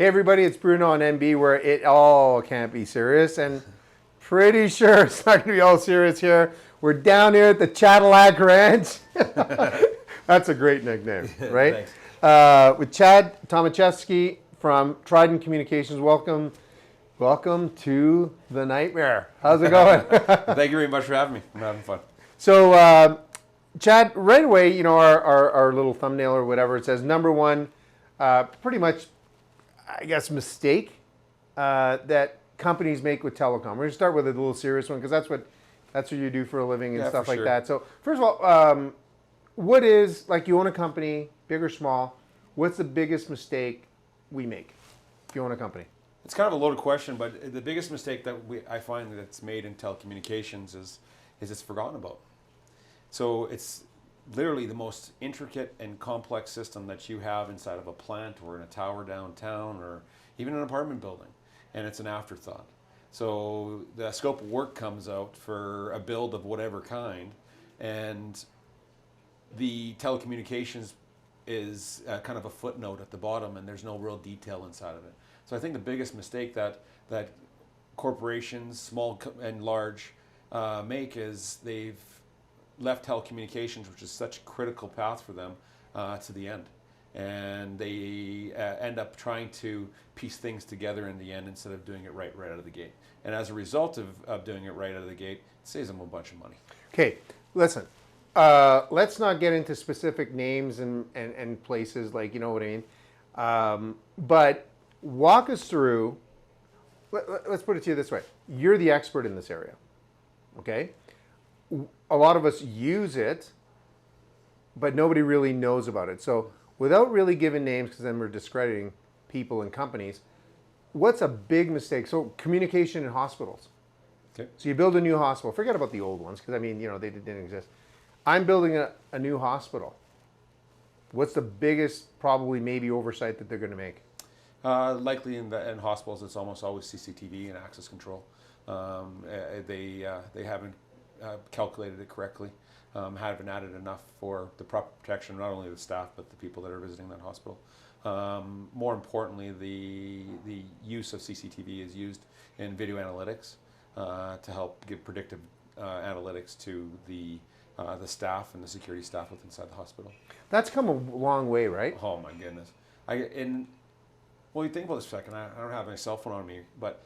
Hey everybody, it's Bruno on MB, where it all can't be serious, and pretty sure it's not going to be all serious here. We're down here at the Cadillac Ranch. That's a great nickname, right? With Chad Tomaschefski from Tridon Communications. Welcome to the nightmare. How's it going? Thank you very much for having me. I'm having fun. So, Chad, right away, you know, our little thumbnail or whatever, it says number one, pretty much, I guess, mistake that companies make with telecom. We're going to start with a little serious one because that's what you do for a living and stuff like that. So first of all, what is, like, you own a company, big or small, what's the biggest mistake we make if you own a company? It's kind of a loaded question, but the biggest mistake that I find that's made in telecommunications is it's forgotten about. So it's literally the most intricate and complex system that you have inside of a plant or in a tower downtown or even an apartment building, and it's an afterthought. So the scope of work comes out for a build of whatever kind, and the telecommunications is kind of a footnote at the bottom, and there's no real detail inside of it. So I think the biggest mistake that corporations, small and large, make is they've left telecommunications, which is such a critical path for them, to the end. And they end up trying to piece things together in the end instead of doing it right out of the gate. And as a result of doing it right out of the gate, it saves them a bunch of money. Okay, listen. Let's not get into specific names and places, like, you know what I mean. But walk us through, let's put it to you this way. You're the expert in this area, okay? A lot of us use it, but nobody really knows about it. So without really giving names, because then we're discrediting people and companies, what's a big mistake? So communication in hospitals. Okay. So you build a new hospital. Forget about the old ones, because, I mean, you know, they didn't exist. I'm building a new hospital. What's the biggest, probably, maybe oversight that they're going to make? Likely in hospitals, it's almost always CCTV and access control. They haven't calculated it correctly, haven't added enough for the proper protection, not only of the staff, but the people that are visiting that hospital. More importantly, the use of CCTV is used in video analytics to help give predictive analytics to the staff and the security staff within inside the hospital. That's come a long way, right? Oh my goodness! Well, you think about this for a second. I don't have my cell phone on me, but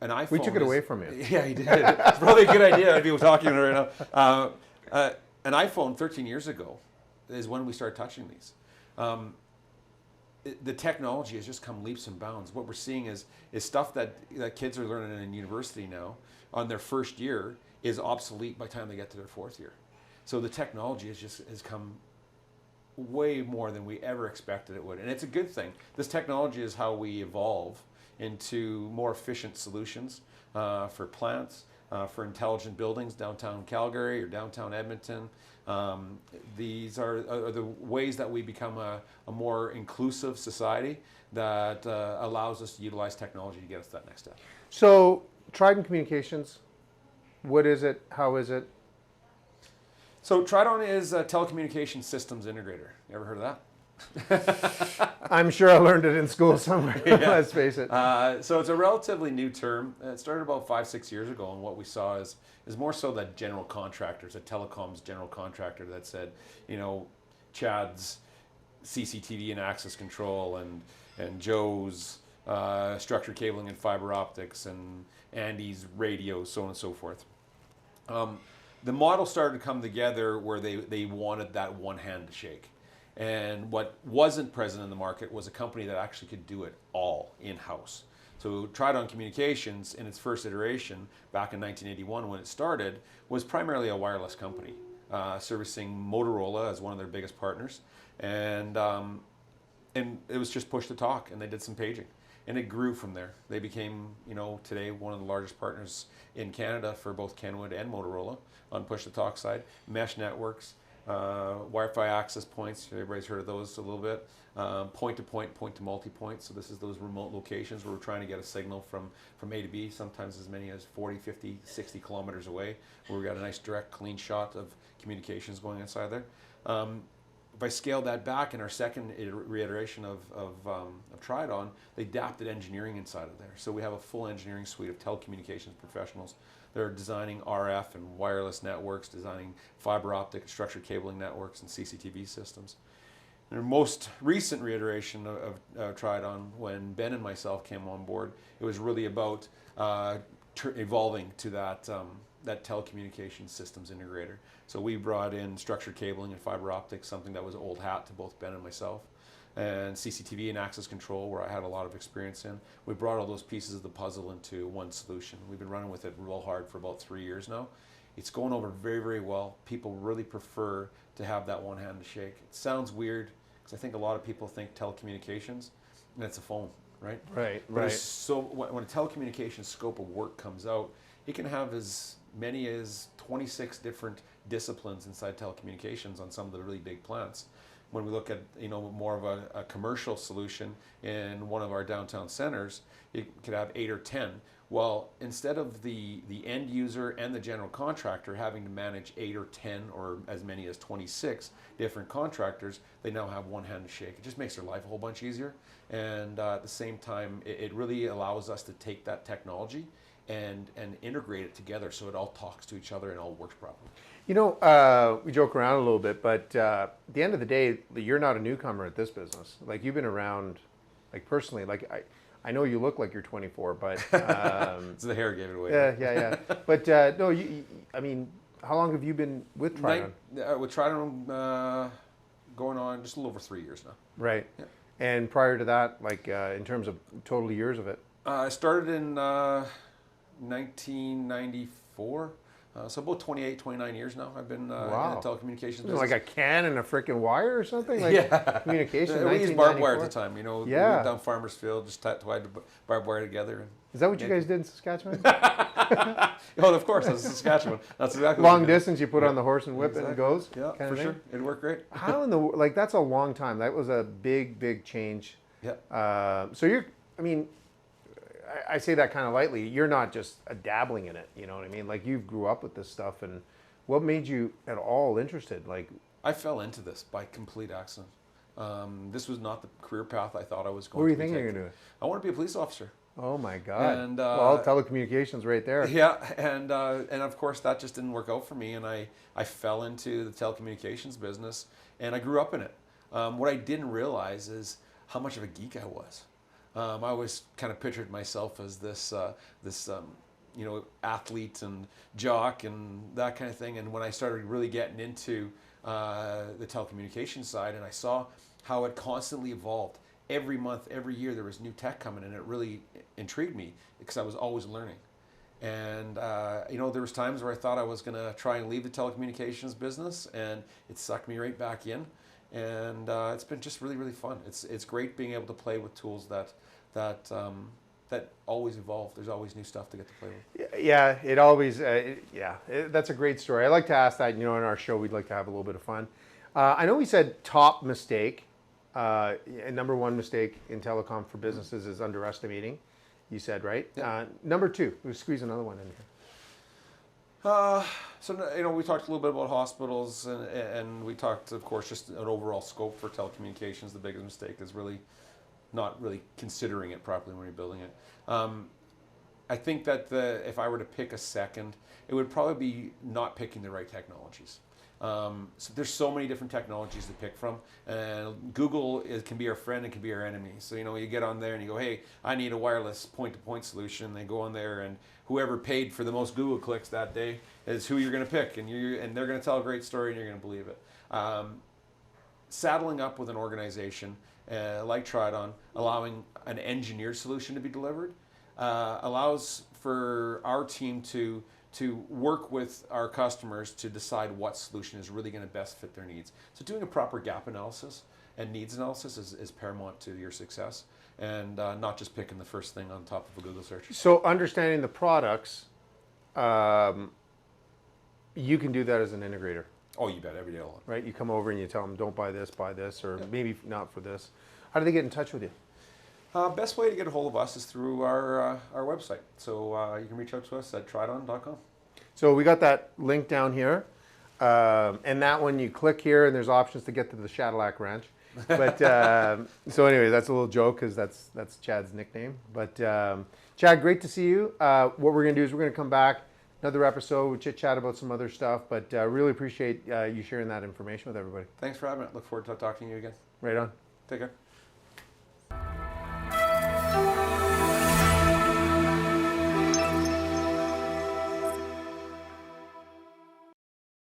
an iPhone. We took it away from you. Yeah, you did. It's probably a good idea. I'd be talking right now. An iPhone 13 years ago is when we started touching these. The technology has just come leaps and bounds. What we're seeing is stuff that kids are learning in university now on their first year is obsolete by the time they get to their fourth year. So the technology has come way more than we ever expected it would, and it's a good thing. This technology is how we evolve into more efficient solutions for plants, for intelligent buildings downtown Calgary or downtown Edmonton. These are the ways that we become a more inclusive society that allows us to utilize technology to get us to that next step. So Tridon Communications, what is it? How is it? So Tridon is a telecommunications systems integrator. You ever heard of that? I'm sure I learned it in school somewhere. Yeah. Let's face it. So it's a relatively new term. It started about 5-6 years ago, and what we saw is more so that general contractors, a telecoms general contractor that said, you know, Chad's CCTV and access control, and Joe's structured cabling and fiber optics, and Andy's radio, so on and so forth. The model started to come together where they wanted that one hand to shake. And what wasn't present in the market was a company that actually could do it all in-house. So Tridon Communications, in its first iteration, back in 1981 when it started, was primarily a wireless company, servicing Motorola as one of their biggest partners. And it was just push to talk, and they did some paging. And it grew from there. They became, you know, today one of the largest partners in Canada for both Kenwood and Motorola on push-to-talk side. Mesh networks, Wi-Fi access points, everybody's heard of those a little bit. Point-to-point, point-to-multipoint, so this is those remote locations where we're trying to get a signal from A to B, sometimes as many as 40, 50, 60 kilometers away, where we've got a nice direct, clean shot of communications going inside there. if I scale that back in our second reiteration of Tridon, they adapted engineering inside of there. So we have a full engineering suite of telecommunications professionals. They're designing RF and wireless networks, designing fiber optic, structured cabling networks, and CCTV systems. Their most recent reiteration of Tridon, when Ben and myself came on board, it was really about evolving to that telecommunications systems integrator. So we brought in structured cabling and fiber optics, something that was old hat to both Ben and myself, and CCTV and access control, where I had a lot of experience in. We brought all those pieces of the puzzle into one solution. We've been running with it real hard for about 3 years now. It's going over very, very well. People really prefer to have that one hand to shake. It sounds weird, because I think a lot of people think telecommunications, and it's a phone, right? Right, But right. so when a telecommunications scope of work comes out, it can have as many as 26 different disciplines inside telecommunications on some of the really big plants. When we look at more of a commercial solution in one of our downtown centers, it could have 8 or 10. Well, instead of the end user and the general contractor having to manage 8 or 10 or as many as 26 different contractors, they now have one hand to shake. It just makes their life a whole bunch easier. And at the same time, it really allows us to take that technology and integrate it together so it all talks to each other and all works properly. We joke around a little bit, but at the end of the day, you're not a newcomer at this business. Like, you've been around, like, personally. Like, I know you look like you're 24, but So the hair gave it away. yeah. But no, I mean, how long have you been with Tridon? With Tridon, going on just a little over 3 years now. Right. Yeah. And prior to that, like, in terms of total years of it? I started in 1994. So about 28, 29 years now I've been in the telecommunications business. Like a can and a freaking wire or something? Like, yeah. Communications, We used barbed wire at the time, we went down Farmers Field, just tied barbed wire together. Is that what you guys did in Saskatchewan? Oh, of course, that's Saskatchewan. That's exactly Long distance, you put on the horse and whip it and it goes? Yeah, for sure. It'd work great. How in the, like, that's a long time. That was a big change. Yeah. So I say that kind of lightly. You're not just dabbling in it, you know what I mean? Like, you grew up with this stuff, and what made you at all interested? Like, I fell into this by complete accident. This was not the career path I thought I was going to what were you be thinking taking. you're going to do? I want to be a police officer. Oh my God. And, well, telecommunications right there. Yeah, and of course that just didn't work out for me, and I fell into the telecommunications business, and I grew up in it. What I didn't realize is how much of a geek I was. I always kind of pictured myself as this athlete and jock and that kind of thing. And when I started really getting into the telecommunications side, and I saw how it constantly evolved. Every month, every year, there was new tech coming, and it really intrigued me because I was always learning. And there was times where I thought I was going to try and leave the telecommunications business, and it sucked me right back in. And it's been just really, really fun. It's great being able to play with tools that always evolve. There's always new stuff to get to play with. Yeah, it always, that's a great story. I like to ask that, in our show, we'd like to have a little bit of fun. I know we said top mistake, number one mistake in telecom for businesses is underestimating, you said, right? Yeah. Number two, we'll squeeze another one in here. So we talked a little bit about hospitals, and we talked, of course, just an overall scope for telecommunications. The biggest mistake is really not really considering it properly when you're building it. I think that if I were to pick a second, it would probably be not picking the right technologies. So there's so many different technologies to pick from, and Google can be our friend and can be our enemy. So you get on there and you go, hey, I need a wireless point-to-point solution. They go on there, and whoever paid for the most Google clicks that day is who you're going to pick, and they're going to tell a great story, and you're going to believe it. Saddling up with an organization like Tridon, allowing an engineered solution to be delivered, allows for our team to work with our customers to decide what solution is really going to best fit their needs. So doing a proper gap analysis and needs analysis is paramount to your success, and not just picking the first thing on top of a Google search. So understanding the products, you can do that as an integrator. Oh, you bet, every day long. Right? You come over and you tell them, don't buy this, or maybe not for this. How do they get in touch with you? Best way to get a hold of us is through our website. So you can reach out to us at tridon.com. So we got that link down here. And that one, you click here, and there's options to get to the Cadillac Ranch. But so anyway, that's a little joke because that's Chad's nickname. But Chad, great to see you. What we're gonna do is we're gonna come back another episode, we chit chat about some other stuff. But really appreciate you sharing that information with everybody. Thanks for having me. Look forward to talking to you again. Right on. Take care.